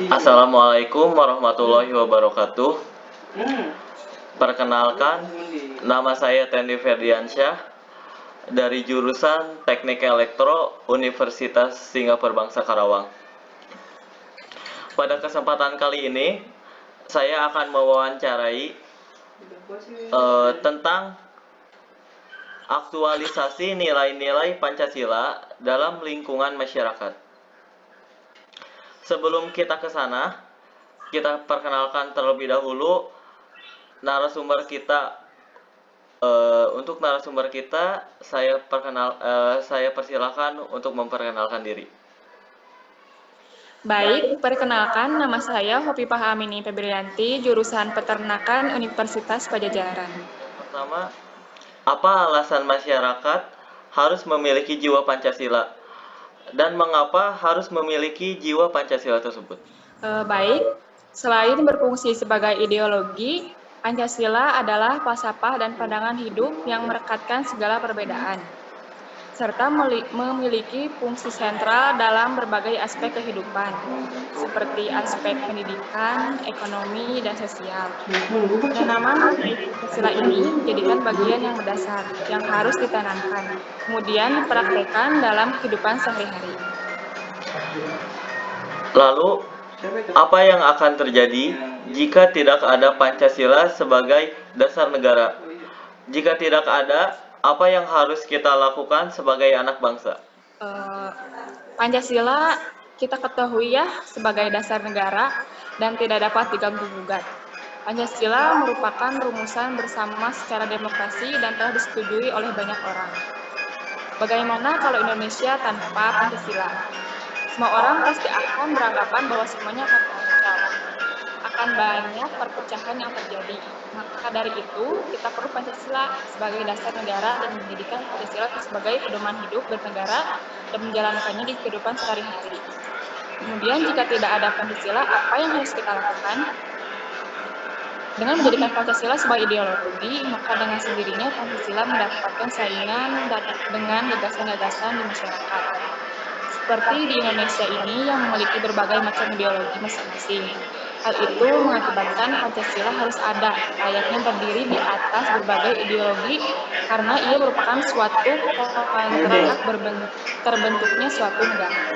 Assalamualaikum warahmatullahi wabarakatuh. Perkenalkan, nama saya Tendi Ferdiansyah dari jurusan Teknik Elektro Universitas Singapura Bangsa Karawang. Pada kesempatan kali ini, saya akan mewawancarai tentang aktualisasi nilai-nilai Pancasila dalam lingkungan masyarakat. Sebelum kita ke sana, kita perkenalkan terlebih dahulu narasumber kita. Untuk narasumber kita, saya persilakan untuk memperkenalkan diri. Baik, perkenalkan nama saya Hopipah Amini Febrianti, jurusan Peternakan Universitas Pajajaran. Pertama, apa alasan masyarakat harus memiliki jiwa Pancasila? Dan mengapa harus memiliki jiwa Pancasila tersebut? Baik, selain berfungsi sebagai ideologi, Pancasila adalah falsafah dan pandangan hidup yang merekatkan segala perbedaan, serta memiliki fungsi sentral dalam berbagai aspek kehidupan, seperti aspek pendidikan, ekonomi, dan sosial. Penanaman Pancasila ini menjadikan bagian yang mendasar, yang harus ditanamkan, kemudian dipraktekkan dalam kehidupan sehari-hari. Lalu, apa yang akan terjadi jika tidak ada Pancasila sebagai dasar negara? Jika tidak ada, apa yang harus kita lakukan sebagai anak bangsa? Pancasila kita ketahui ya sebagai dasar negara dan tidak dapat diganggu-gugat. Pancasila merupakan rumusan bersama secara demokrasi dan telah disetujui oleh banyak orang. Bagaimana kalau Indonesia tanpa Pancasila? Semua orang pasti akan beranggapan bahwa semuanya akan kacau. Akan banyak perpecahan yang terjadi. Maka dari itu, kita perlu Pancasila sebagai dasar negara dan menjadikan Pancasila sebagai pedoman hidup bernegara dan menjalankannya di kehidupan sehari-hari. Kemudian, jika tidak ada Pancasila, apa yang harus kita lakukan? Dengan menjadikan Pancasila sebagai ideologi, maka dengan sendirinya Pancasila mendapatkan saingan dengan gagasan-gagasan di masyarakat. Seperti di Indonesia ini yang memiliki berbagai macam ideologi masing-masing. Hal itu mengakibatkan Pancasila harus ada, layaknya berdiri di atas berbagai ideologi, karena ia merupakan suatu kontrak terbentuknya suatu negara.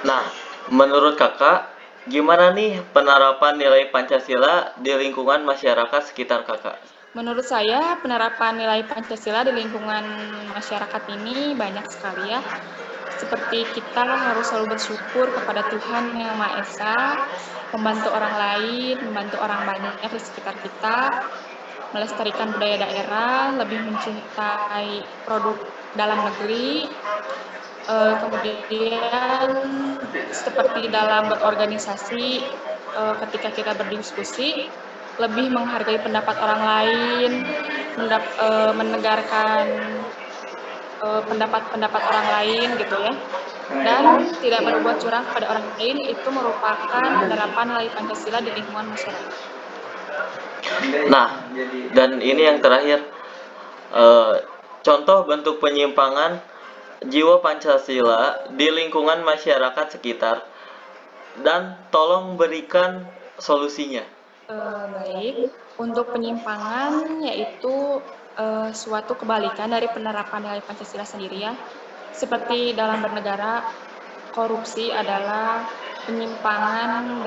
Nah, menurut kakak, gimana nih penerapan nilai Pancasila di lingkungan masyarakat sekitar kakak? Menurut saya, penerapan nilai Pancasila di lingkungan masyarakat ini banyak sekali ya. Seperti kita harus selalu bersyukur kepada Tuhan Yang Maha Esa, membantu orang lain, membantu orang banyak di sekitar kita, melestarikan budaya daerah, lebih mencintai produk dalam negeri, kemudian seperti dalam berorganisasi, ketika kita berdiskusi, lebih menghargai pendapat orang lain, mendengarkan pendapat-pendapat orang lain gitu ya, dan tidak berbuat curang pada orang lain. Itu merupakan penerapan nilai Pancasila di lingkungan masyarakat. Nah, dan ini yang terakhir, contoh bentuk penyimpangan jiwa Pancasila di lingkungan masyarakat sekitar, dan tolong berikan solusinya. Baik, untuk penyimpangan yaitu suatu kebalikan dari penerapan nilai Pancasila sendiri ya. Seperti dalam bernegara, korupsi adalah penyimpangan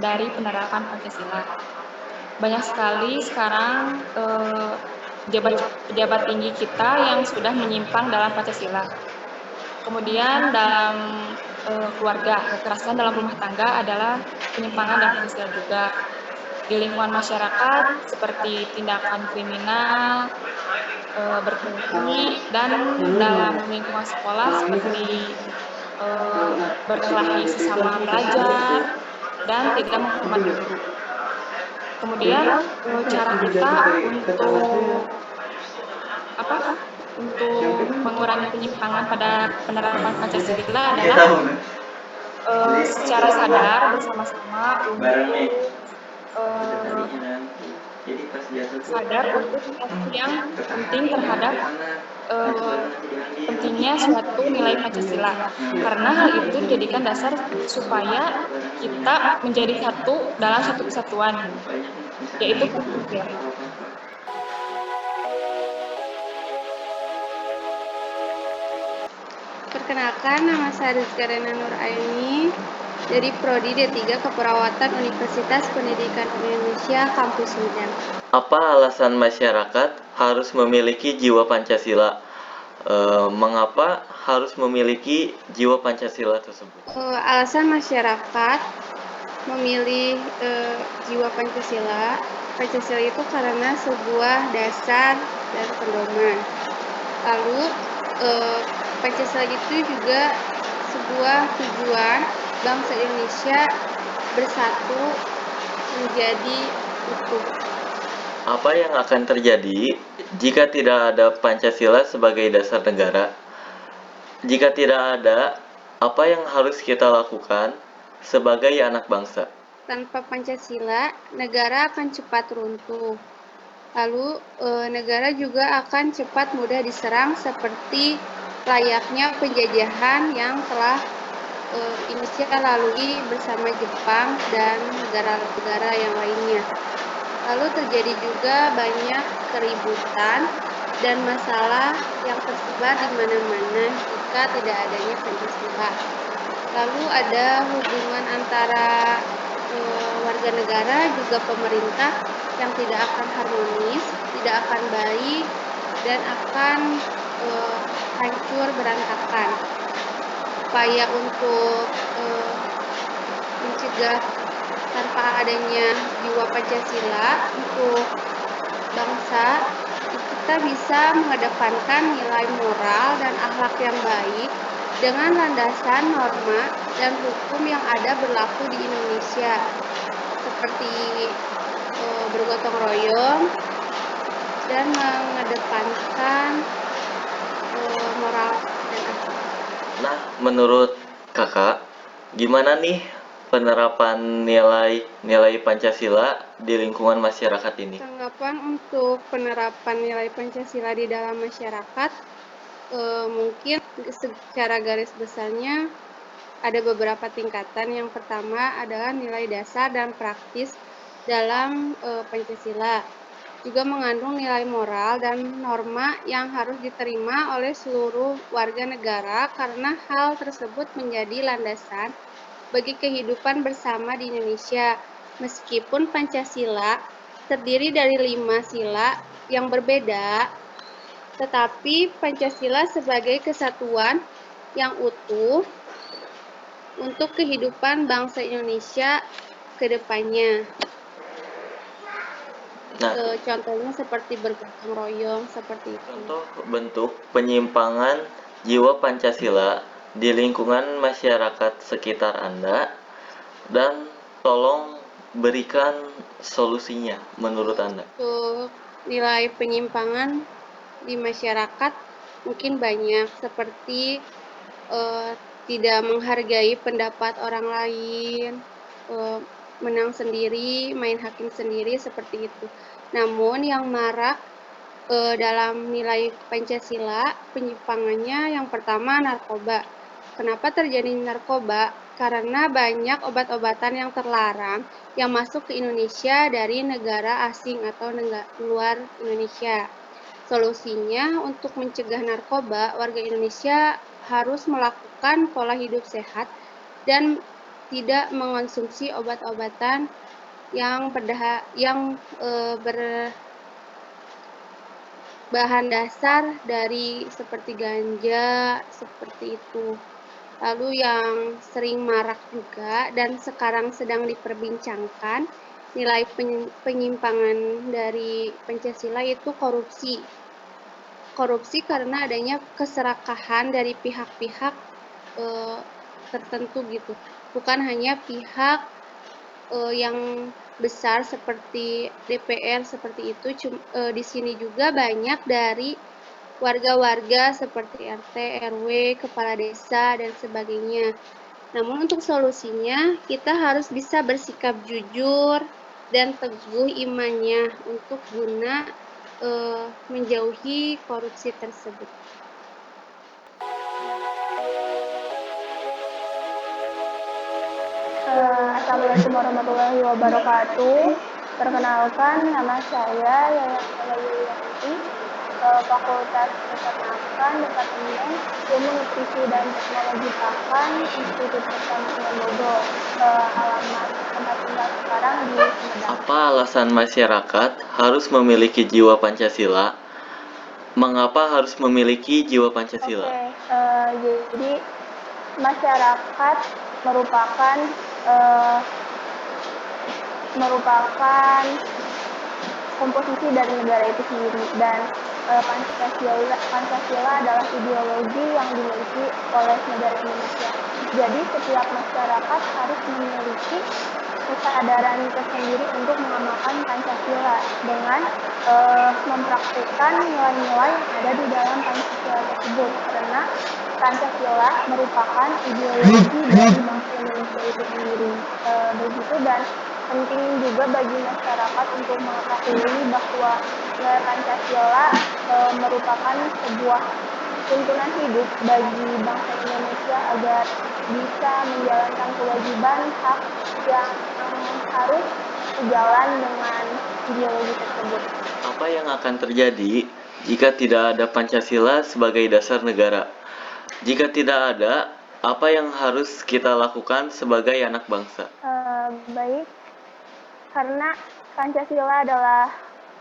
dari penerapan Pancasila. Banyak sekali sekarang pejabat tinggi kita yang sudah menyimpang dalam Pancasila. Kemudian dalam keluarga, kekerasan dalam rumah tangga adalah penyimpangan dalam Pancasila juga. Di lingkungan masyarakat seperti tindakan kriminal, berkelahi, dan dalam lingkungan sekolah seperti berkelahi sesama pelajar dan tidak menghormati guru. Kemudian cara kita untuk mengurangi penyimpangan pada penerapan Pancasila adalah secara sadar bersama-sama untuk sadar untuk hal yang penting terhadap pentingnya suatu nilai Pancasila. Karena hal itu dijadikan dasar supaya kita menjadi satu dalam satu kesatuan, yaitu berpikir. Perkenalkan, nama saya Rizka Rena Nuraini dari Prodi D3 Keperawatan Universitas Pendidikan Indonesia Kampus Medan. Apa alasan masyarakat harus memiliki jiwa Pancasila? Mengapa harus memiliki jiwa Pancasila tersebut? Alasan masyarakat memilih jiwa Pancasila itu karena sebuah dasar dan pedoman. Lalu Pancasila itu juga sebuah tujuan bangsa Indonesia bersatu menjadi utuh. Apa yang akan terjadi jika tidak ada Pancasila sebagai dasar negara? Jika tidak ada, apa yang harus kita lakukan sebagai anak bangsa? Tanpa Pancasila, negara akan cepat runtuh. Lalu negara juga akan cepat mudah diserang seperti layaknya penjajahan yang telah Indonesia lalui bersama Jepang dan negara-negara yang lainnya. Lalu terjadi juga banyak keributan dan masalah yang tersebar di mana-mana jika tidak adanya Pancasila. Lalu ada hubungan antara warga negara juga pemerintah yang tidak akan harmonis, tidak akan baik, dan akan hancur berantakan. Upaya untuk mencegah tanpa adanya jiwa Pancasila untuk bangsa, kita bisa mengedepankan nilai moral dan akhlak yang baik dengan landasan norma dan hukum yang ada berlaku di Indonesia, seperti bergotong royong dan mengedepankan moral dan akhlak. Nah, menurut kakak, gimana nih penerapan nilai Pancasila di lingkungan masyarakat ini? Tanggapan untuk penerapan nilai Pancasila di dalam masyarakat, mungkin secara garis besarnya ada beberapa tingkatan. Yang pertama adalah nilai dasar dan praktis dalam Pancasila. Juga mengandung nilai moral dan norma yang harus diterima oleh seluruh warga negara karena hal tersebut menjadi landasan bagi kehidupan bersama di Indonesia. Meskipun Pancasila terdiri dari 5 sila yang berbeda, tetapi Pancasila sebagai kesatuan yang utuh untuk kehidupan bangsa Indonesia ke depannya. Nah, Contohnya seperti bergotong royong, seperti itu. contoh bentuk penyimpangan jiwa Pancasila di lingkungan masyarakat sekitar Anda, dan tolong berikan solusinya menurut Anda. Untuk nilai penyimpangan di masyarakat mungkin banyak, seperti tidak menghargai pendapat orang lain, menang sendiri, main hakim sendiri, seperti itu. Namun yang marak dalam nilai Pancasila penyimpangannya yang pertama narkoba. Kenapa terjadi narkoba? Karena banyak obat-obatan yang terlarang yang masuk ke Indonesia dari negara asing atau luar Indonesia. Solusinya untuk mencegah narkoba, warga Indonesia harus melakukan pola hidup sehat dan tidak mengonsumsi obat-obatan yang berbahan dasar dari seperti ganja, seperti itu. Lalu yang sering marak juga dan sekarang sedang diperbincangkan nilai penyimpangan dari Pancasila itu korupsi. Korupsi karena adanya keserakahan dari pihak-pihak tertentu gitu. Bukan hanya pihak yang besar seperti DPR seperti itu, di sini juga banyak dari warga-warga seperti RT, RW, kepala desa, dan sebagainya. Namun untuk solusinya, kita harus bisa bersikap jujur, dan teguh imannya untuk guna menjauhi korupsi tersebut. Assalamualaikum warahmatullahi wabarakatuh. Perkenalkan, nama saya Yayang Ella Yulianti, Fakultas Peternakan, Departemen Ilmu Nutrisi dan Teknologi Pakan, Institut Pertanian Bogor. Alamat tempat tinggal sekarang di Sumedang. Apa alasan masyarakat harus memiliki jiwa Pancasila? Mengapa harus memiliki jiwa Pancasila? Jadi masyarakat merupakan komposisi dari negara itu sendiri, dan Pancasila adalah ideologi yang dimiliki oleh negara Indonesia. Jadi setiap masyarakat harus memiliki kesadaran tersendiri untuk mengamalkan Pancasila dengan mempraktikkan nilai-nilai yang ada di dalam Pancasila tersebut, karena Pancasila merupakan ideologi dari bangsa Indonesia itu sendiri. Begitu, dan penting juga bagi masyarakat untuk mengetahui bahwa nilai Pancasila merupakan sebuah tuntunan hidup bagi bangsa Indonesia agar bisa menjalankan kewajiban hak yang harus sejalan dengan ideologi tersebut. Apa yang akan terjadi jika tidak ada Pancasila sebagai dasar negara? Jika tidak ada, apa yang harus kita lakukan sebagai anak bangsa? Baik, karena Pancasila adalah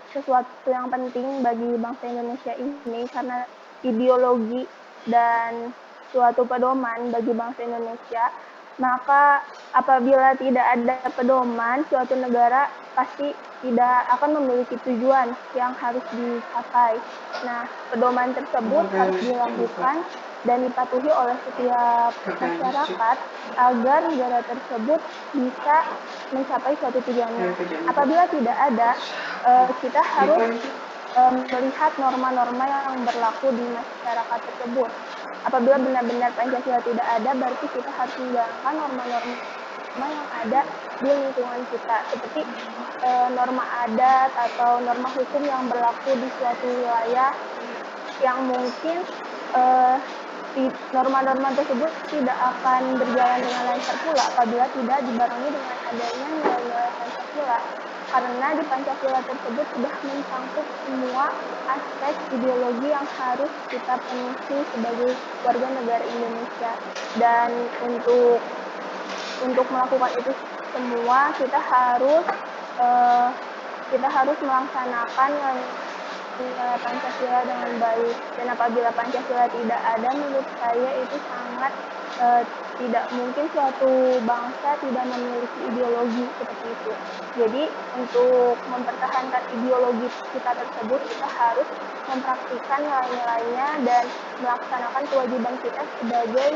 sesuatu yang penting bagi bangsa Indonesia ini, karena ideologi dan suatu pedoman bagi bangsa Indonesia, maka apabila tidak ada pedoman, suatu negara pasti tidak akan memiliki tujuan yang harus dicapai. Nah, pedoman tersebut harus dilakukan dan dipatuhi oleh setiap masyarakat agar negara tersebut bisa mencapai suatu tujuannya. Apabila tidak ada, kita harus melihat norma-norma yang berlaku di masyarakat tersebut. Apabila benar-benar Pancasila tidak ada, berarti kita harus menjalankan norma-norma yang ada di lingkungan kita, seperti norma adat atau norma hukum yang berlaku di suatu wilayah, yang mungkin norma-norma tersebut tidak akan berjalan dengan lancar pula apabila tidak dibarengi dengan adanya nilai-nilai Pancasila, karena di Pancasila tersebut sudah mencangkup semua aspek ideologi yang harus kita penuhi sebagai warga negara Indonesia. Dan untuk melakukan itu semua, kita harus melaksanakan nilai Pancasila dengan baik. Dan apabila Pancasila tidak ada, menurut saya itu sangat tidak mungkin suatu bangsa tidak memiliki ideologi seperti itu. Jadi untuk mempertahankan ideologi kita tersebut, kita harus mempraktikkan nilai-nilainya dan melaksanakan kewajiban kita sebagai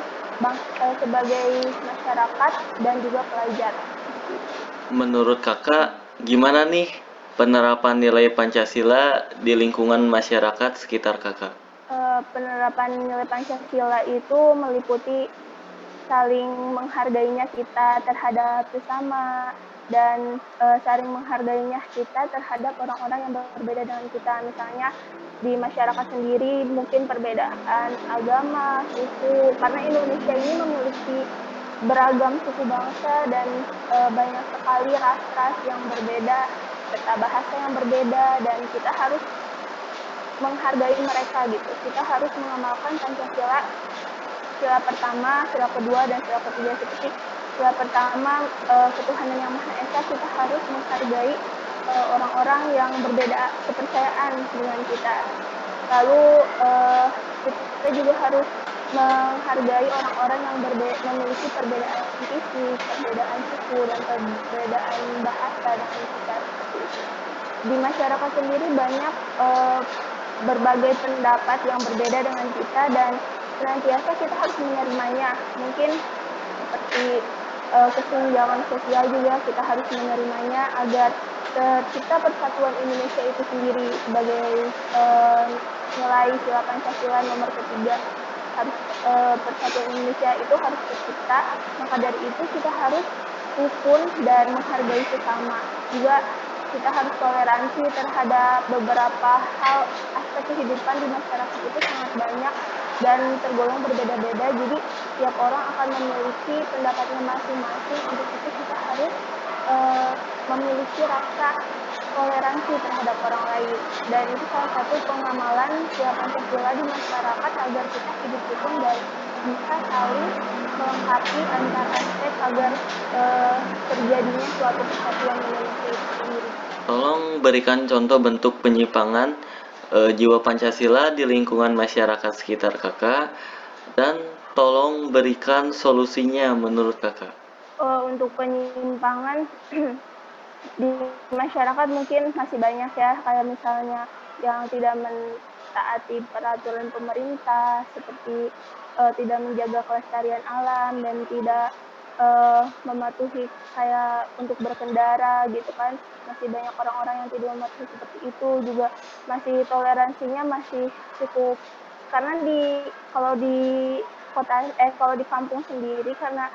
masyarakat dan juga pelajar. Menurut kakak, gimana nih penerapan nilai Pancasila di lingkungan masyarakat sekitar kakak? Penerapan nilai Pancasila itu meliputi saling menghargainya kita terhadap sesama, dan saling menghargainya kita terhadap orang-orang yang berbeda dengan kita. Misalnya di masyarakat sendiri mungkin perbedaan agama, suku, karena Indonesia ini memiliki beragam suku bangsa dan banyak sekali ras-ras yang berbeda serta bahasa yang berbeda, dan kita harus menghargai mereka gitu. Kita harus mengamalkan Pancasila, sila pertama, sila kedua, dan sila ketiga. Seperti sila pertama, ketuhanan yang Maha Esa, kita harus menghargai orang-orang yang berbeda kepercayaan dengan kita. Lalu kita juga harus menghargai orang-orang yang memiliki perbedaan fisik, perbedaan suku, dan perbedaan bahasa dengan kita. Di masyarakat sendiri banyak berbagai pendapat yang berbeda dengan kita, dan senantiasa kita harus menerimanya. Mungkin seperti kesenjangan sosial juga kita harus menerimanya agar tercipta persatuan Indonesia itu sendiri. Sebagai nilai sila Pancasila nomor ketiga, harus persatuan Indonesia itu harus tercipta. Maka dari itu kita harus rukun dan menghargai sesama. Juga kita harus toleransi terhadap beberapa hal aspek kehidupan di masyarakat itu sangat banyak dan tergolong berbeda-beda. Jadi tiap orang akan memiliki pendapatnya masing-masing. Untuk itu kita harus memiliki rasa toleransi terhadap orang lain. Dan itu salah satu pengamalan sila Pancasila di masyarakat agar kita hidup rukun dan bisa saling melengkapi antar aspek agar terjadinya suatu kesatuan Indonesia itu sendiri. Tolong berikan contoh bentuk penyimpangan jiwa Pancasila di lingkungan masyarakat sekitar Kakak, dan tolong berikan solusinya menurut Kakak. Untuk penyimpangan di masyarakat mungkin masih banyak ya, kayak misalnya yang tidak mentaati peraturan pemerintah, seperti tidak menjaga kelestarian alam dan tidak mematuhi kayak untuk berkendara gitu kan. Masih banyak orang-orang yang tidak mematuhi seperti itu, juga masih toleransinya masih cukup, karena kalau di kalau di kampung sendiri, karena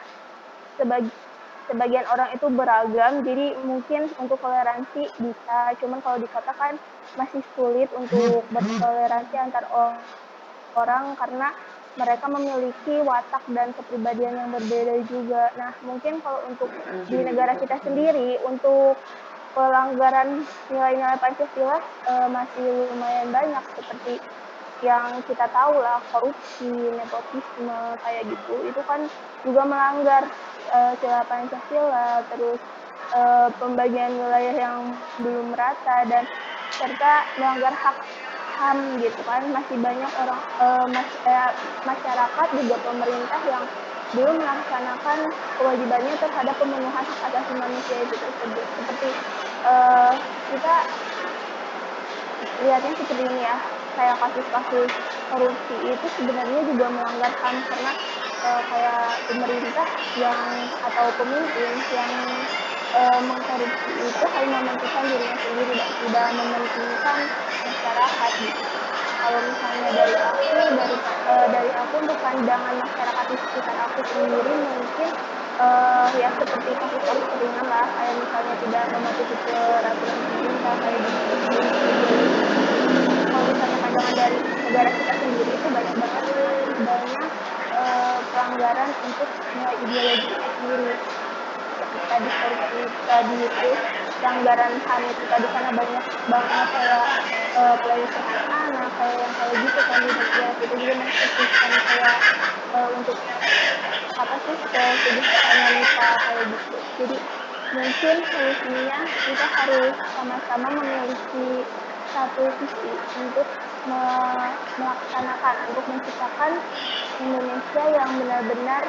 sebagian orang itu beragam, jadi mungkin untuk toleransi bisa, cuman kalau di kota kan masih sulit untuk bertoleransi antar orang karena mereka memiliki watak dan kepribadian yang berbeda juga. Nah, mungkin kalau untuk di negara kita sendiri, untuk pelanggaran nilai-nilai Pancasila masih lumayan banyak, seperti yang kita tahu lah, korupsi, nepotisme, kayak gitu. Itu kan juga melanggar sila Pancasila, terus pembagian wilayah yang belum merata, dan serta melanggar hak HAM gitu kan. Masih banyak orang masyarakat juga pemerintah yang belum melaksanakan kewajibannya terhadap pemenuhan hak asasi manusia itu tersebut. Seperti kita lihatnya seperti ini ya, kayak kasus-kasus korupsi itu sebenarnya juga melanggar HAM, karena kayak pemerintah yang atau pemimpin yang mengkorupsi itu hanya mementingkan dirinya sendiri dan tidak mementingkan masyarakat gitu. Kalau misalnya dari aku untuk pandangan masyarakat di sekitar aku sendiri, mungkin ya seperti kasus-kasus ringan lah, kayak misalnya tidak mematuhi peraturan pemerintah kayak gitu. Kalau misalnya pandangan dari negara kita sendiri itu banyak banget, masih banyak pelanggaran untuk nilai ideologi itu sendiri, seperti tadi korupsi tadi, terus pelanggaran HAM itu tadi, karena banyak banget kayak pelecehan anak, kayak yang kayak gitu kan di negara kita juga mensukseskan kayak untuk apa sih, kesejahteraan wanita kayak gitu. Jadi mungkin solusinya kita harus sama-sama memiliki satu visi untuk melaksanakan, untuk menciptakan Indonesia yang benar-benar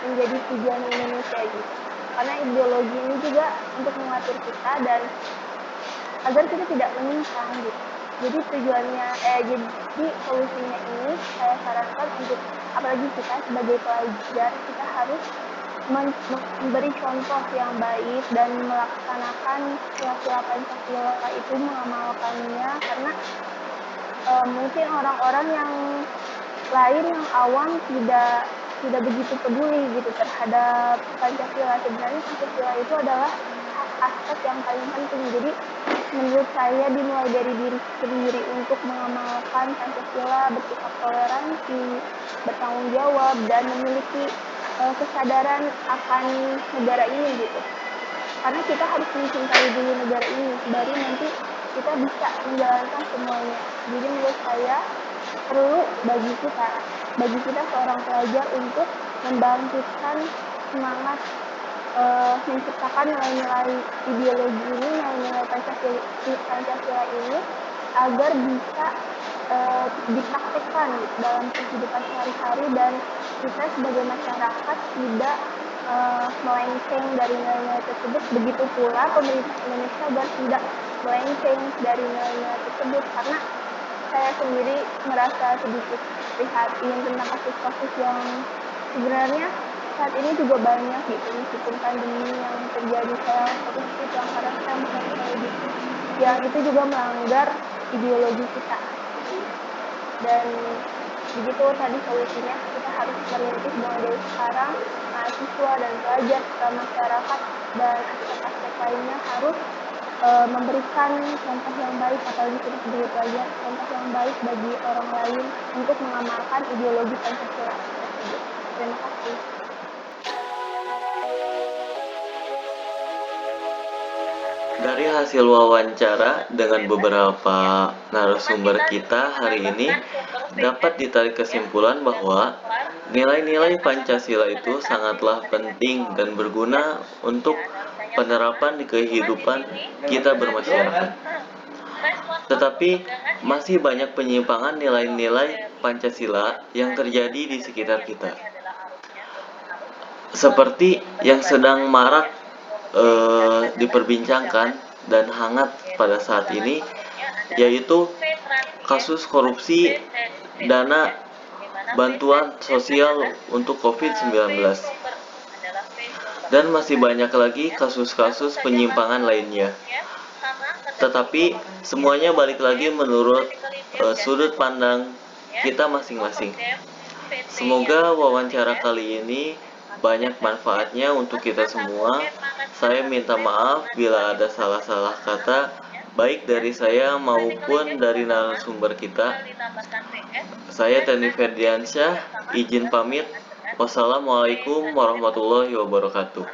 menjadi tujuan Indonesia gitu. Karena ideologi ini juga untuk mengatur kita dan agar kita tidak menyimpang gitu. Jadi jadi solusinya ini saya sarankan untuk, apalagi kita sebagai pelajar, kita harus memberi contoh yang baik dan melaksanakan sila-sila Pancasila itu, mengamalkannya, karena mungkin orang-orang yang lain yang awam tidak begitu peduli gitu terhadap Pancasila. Sebenarnya Pancasila itu adalah aspek yang paling penting. Jadi menurut saya dimulai dari diri sendiri untuk mengamalkan Pancasila, bersikap toleransi, bertanggung jawab, dan memiliki kesadaran akan negara ini gitu. Karena kita harus mencintai dulu negara ini, baru nanti kita bisa menjalankan semuanya. Jadi menurut saya perlu bagi kita seorang pelajar untuk membangkitkan semangat menciptakan nilai-nilai ideologi ini, nilai-nilai Pancasila ini, agar bisa dipraktikkan dalam kehidupan sehari-hari, dan kita sebagai masyarakat tidak melenceng dari nilai-nilai tersebut. Begitu pula pemerintah Indonesia agar tidak melenceng dari nilai-nilai tersebut, karena saya sendiri merasa sedikit prihatin tentang kasus-kasus yang sebenarnya saat ini juga banyak gitu, meskipun pandemi yang terjadi, kayak korupsi, pelanggaran HAM, kayak gitu, yang itu juga melanggar ideologi kita. Dan Begitu tadi solusinya, kita harus merintis mulai dari sekarang, mahasiswa dan pelajar serta masyarakat dan aspek-aspek lainnya harus memberikan contoh yang baik, apalagi kita sebagai pelajar, contoh yang baik bagi orang lain untuk mengamalkan ideologi Pancasila tersebut. Terima kasih. Dari hasil wawancara dengan beberapa narasumber kita hari ini, dapat ditarik kesimpulan bahwa nilai-nilai Pancasila itu sangatlah penting dan berguna untuk penerapan di kehidupan kita bermasyarakat. Tetapi masih banyak penyimpangan nilai-nilai Pancasila yang terjadi di sekitar kita. Seperti yang sedang marak diperbincangkan dan hangat pada saat ini, yaitu kasus korupsi dana bantuan sosial untuk COVID-19. Dan masih banyak lagi kasus-kasus penyimpangan lainnya. Tetapi semuanya balik lagi menurut sudut pandang kita masing-masing. Semoga wawancara kali ini banyak manfaatnya untuk kita semua. Saya minta maaf bila ada salah-salah kata, baik dari saya maupun dari narasumber kita. Saya Teni Ferdiansyah, izin pamit. Wassalamualaikum warahmatullahi wabarakatuh.